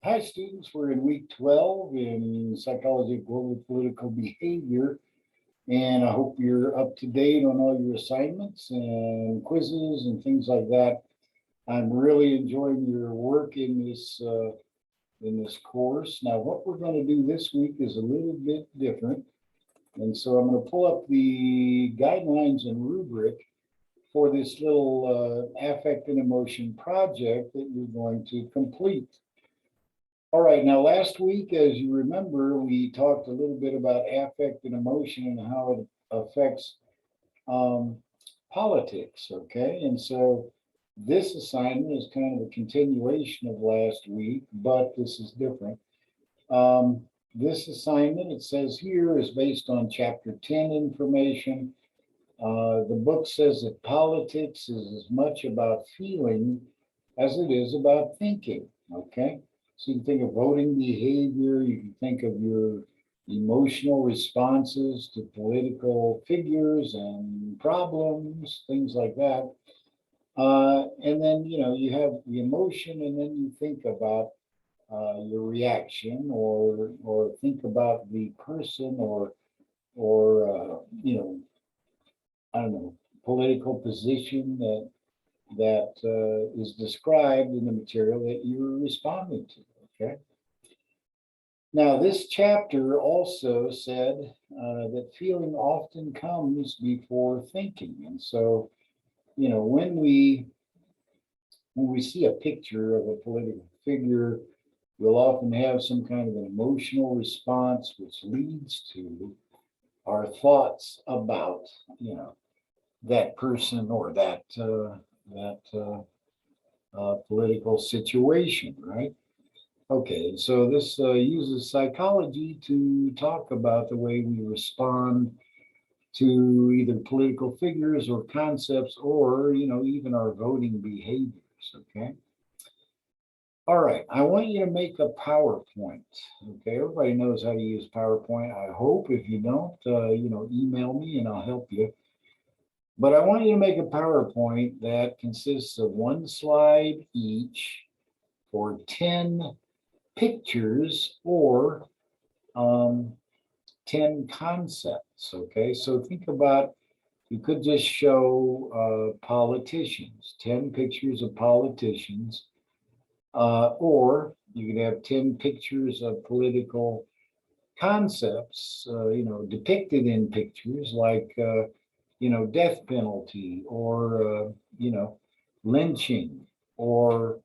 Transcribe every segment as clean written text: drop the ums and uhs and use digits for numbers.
Hi, students. We're in week 12 in Psychology of Global Political Behavior, and I hope you're up to date on all your assignments and quizzes and things like that. I'm really enjoying your work in this course. Now, what we're going to do this week is a little bit different, and so I'm going to pull up the guidelines and rubric for this little affect and emotion project that you're going to complete. All right, now last week, as you remember, we talked a little bit about affect and emotion and how it affects um, politics, okay? And so this assignment is kind of a continuation of last week, but this is different. This assignment, it says here, is based on chapter 10 information. The book says that politics is as much about feeling as it is about thinking, okay? So you can think of voting behavior, you can think of your emotional responses to political figures and problems, things like that. And then, you have the emotion, and then you think about your reaction, or think about the person, or I don't know, political position that is described in the material that you're responding to. Okay. Now, this chapter also said that feeling often comes before thinking, and so when we see a picture of a political figure, we'll often have some kind of an emotional response, which leads to our thoughts about that person or that political situation, right? Okay, so this uses psychology to talk about the way we respond to either political figures or concepts, or even our voting behaviors. Okay. All right, I want you to make a PowerPoint. Okay, everybody knows how to use PowerPoint. I hope. If you don't, email me and I'll help you. But I want you to make a PowerPoint that consists of one slide each for 10 pictures or 10 concepts. Okay, so think about, you could just show politicians, 10 pictures of politicians, or you could have 10 pictures of political concepts, depicted in pictures like, death penalty, or, lynching, or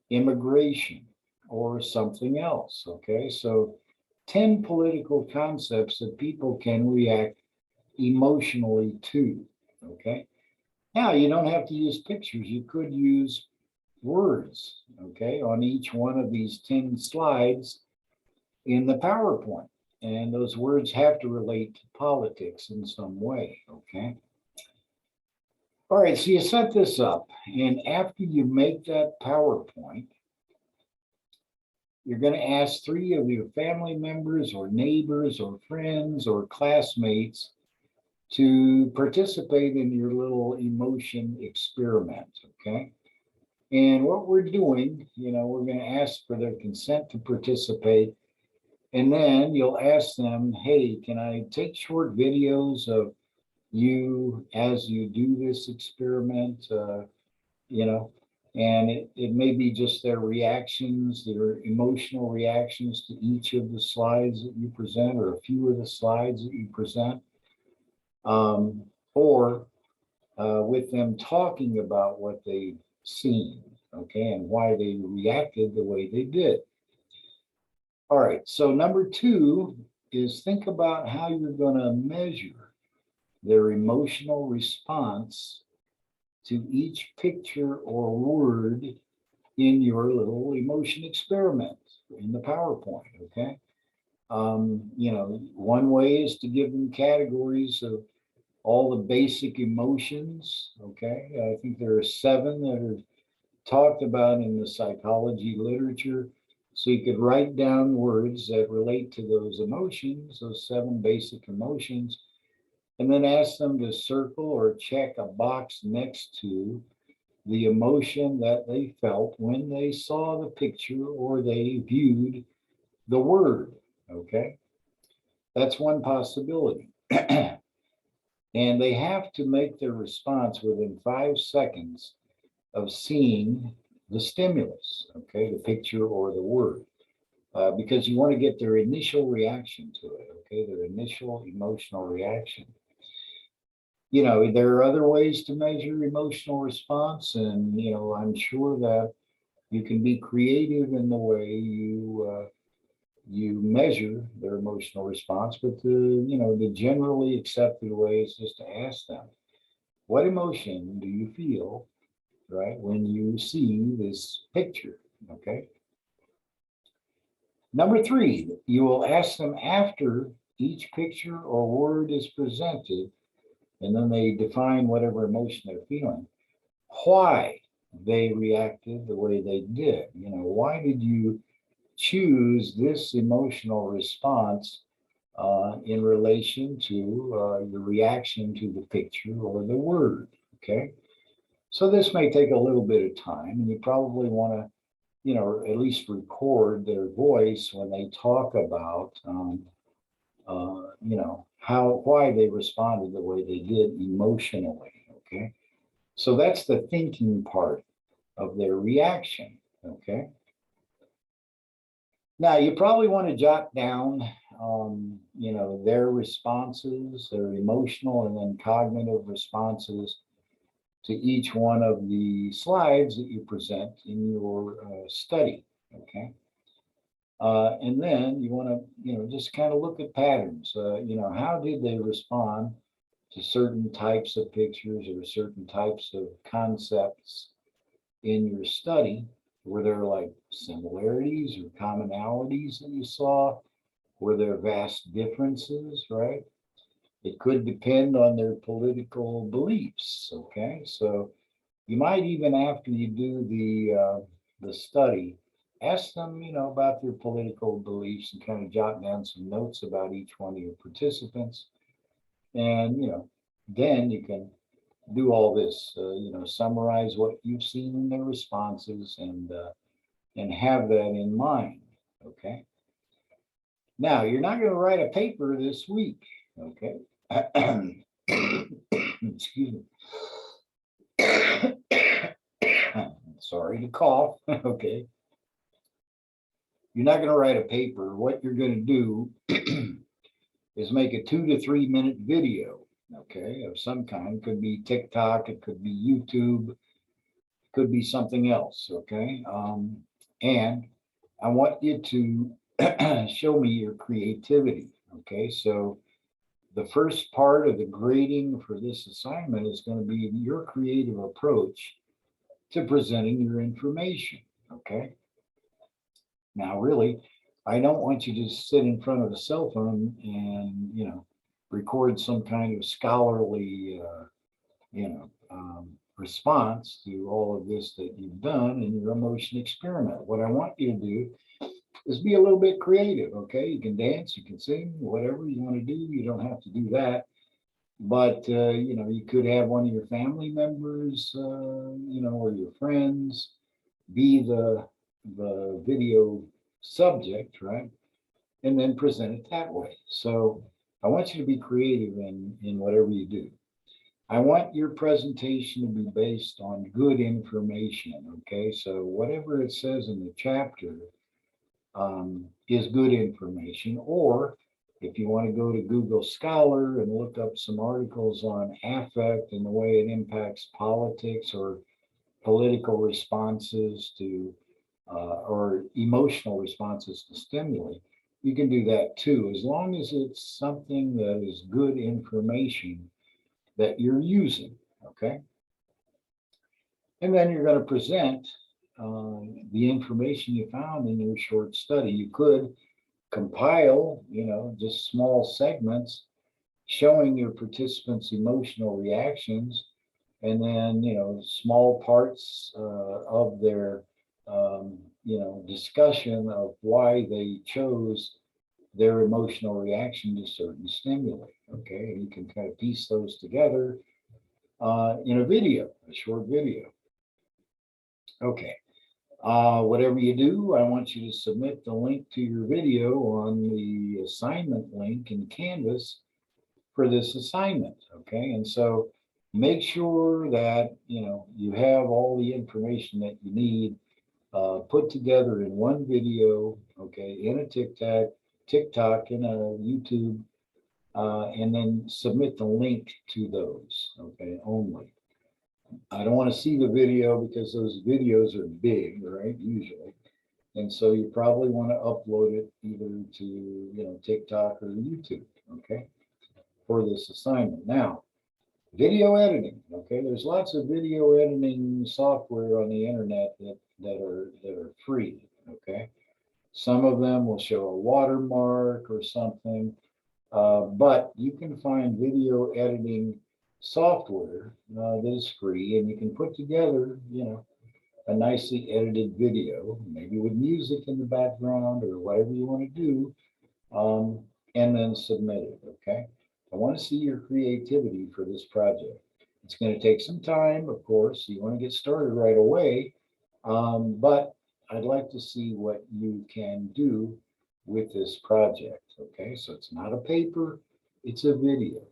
immigration, or something else. Okay, so 10 political concepts that people can react emotionally to. Okay, now you don't have to use pictures, you could use words, okay, on each one of these 10 slides in the PowerPoint. And those words have to relate to politics in some way, okay? All right, so you set this up, and after you make that PowerPoint, you're going to ask three of your family members, or neighbors, or friends, or classmates to participate in your little emotion experiment, okay? And what we're doing, we're going to ask for their consent to participate. And then you'll ask them, hey, can I take short videos of you as you do this experiment? You know, and it may be just their reactions, their emotional reactions to each of the slides that you present, or a few of the slides that you present, or with them talking about what they've seen, okay, and why they reacted the way they did. All right, so number two is think about how you're going to measure their emotional response to each picture or word in your little emotion experiment in the PowerPoint, okay? One way is to give them categories of all the basic emotions, okay? I think there are 7 that are talked about in the psychology literature. So you could write down words that relate to those emotions, those 7 basic emotions, and then ask them to circle or check a box next to the emotion that they felt when they saw the picture or they viewed the word. Okay, that's one possibility. And they have to make their response within 5 seconds of seeing the stimulus, okay, the picture or the word, because you want to get their initial reaction to it, okay, their initial emotional reaction. There are other ways to measure emotional response, and I'm sure that you can be creative in the way you measure their emotional response. But the generally accepted way is just to ask them, what emotion do you feel, right, when you see this picture? Okay. Number three, you will ask them after each picture or word is presented, and then they define whatever emotion they're feeling, why they reacted the way they did. Why did you choose this emotional response in relation to your reaction to the picture or the word? Okay. So this may take a little bit of time, and you probably want to, at least record their voice when they talk about, why they responded the way they did emotionally. Okay. So that's the thinking part of their reaction. Okay. Now you probably want to jot down, their responses, their emotional and then cognitive responses to each one of the slides that you present in your study. Okay. And then you want to, just kind of look at patterns. How did they respond to certain types of pictures or certain types of concepts in your study? Were there like similarities or commonalities that you saw? Were there vast differences, right? It could depend on their political beliefs. Okay, so you might even after you do the study, ask them, about their political beliefs and kind of jot down some notes about each one of your participants, and then you can do all this, summarize what you've seen in their responses and have that in mind. Okay. Now you're not going to write a paper this week. Okay. Excuse me. Sorry to cough. Okay. You're not going to write a paper. What you're going to do is make a 2 to 3 minute video, okay, of some kind. It could be TikTok, it could be YouTube, it could be something else, okay? And I want you to show me your creativity, okay? So the first part of the grading for this assignment is going to be your creative approach to presenting your information, okay? Now, really, I don't want you to sit in front of a cell phone and, record some kind of scholarly, response to all of this that you've done in your emotion experiment. What I want you to do is be a little bit creative, okay? You can dance, you can sing, whatever you want to do. You don't have to do that. But, you could have one of your family members, or your friends be the video subject, right? And then present it that way. So I want you to be creative in whatever you do. I want your presentation to be based on good information. Okay, so whatever it says in the chapter is good information. Or if you want to go to Google Scholar and look up some articles on affect and the way it impacts politics or political responses to or emotional responses to stimuli, you can do that too, as long as it's something that is good information that you're using. Okay. And then you're going to present the information you found in your short study. You could compile, just small segments showing your participants' emotional reactions, and then small parts of their discussion of why they chose their emotional reaction to certain stimuli. Okay, and you can kind of piece those together in a video, a short video. Okay. Whatever you do, I want you to submit the link to your video on the assignment link in Canvas for this assignment. Okay. And so make sure that, you have all the information that you need put together in one video, okay, in a TikTok, in a YouTube, and then submit the link to those, okay, only. I don't want to see the video because those videos are big, right? Usually. And so you probably want to upload it either to, TikTok or YouTube, okay, for this assignment. Now, video editing, okay, there's lots of video editing software on the internet that are free, okay. Some of them will show a watermark or something, but you can find video editing software that is free, and you can put together, a nicely edited video, maybe with music in the background or whatever you want to do, um, and then submit it. Okay. I want to see your creativity for this project. It's going to take some time, of course. You want to get started right away, but I'd like to see what you can do with this project. Okay. So it's not a paper, it's a video.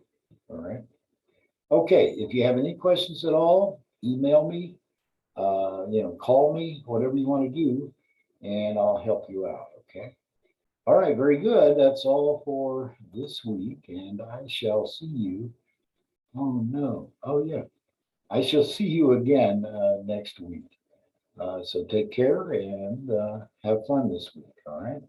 All right. Okay. If you have any questions at all, email me, call me, whatever you want to do, and I'll help you out. Okay. All right, very good. That's all for this week, and I shall see you. Oh, no. Oh, yeah. I shall see you again next week. So take care and have fun this week. All right.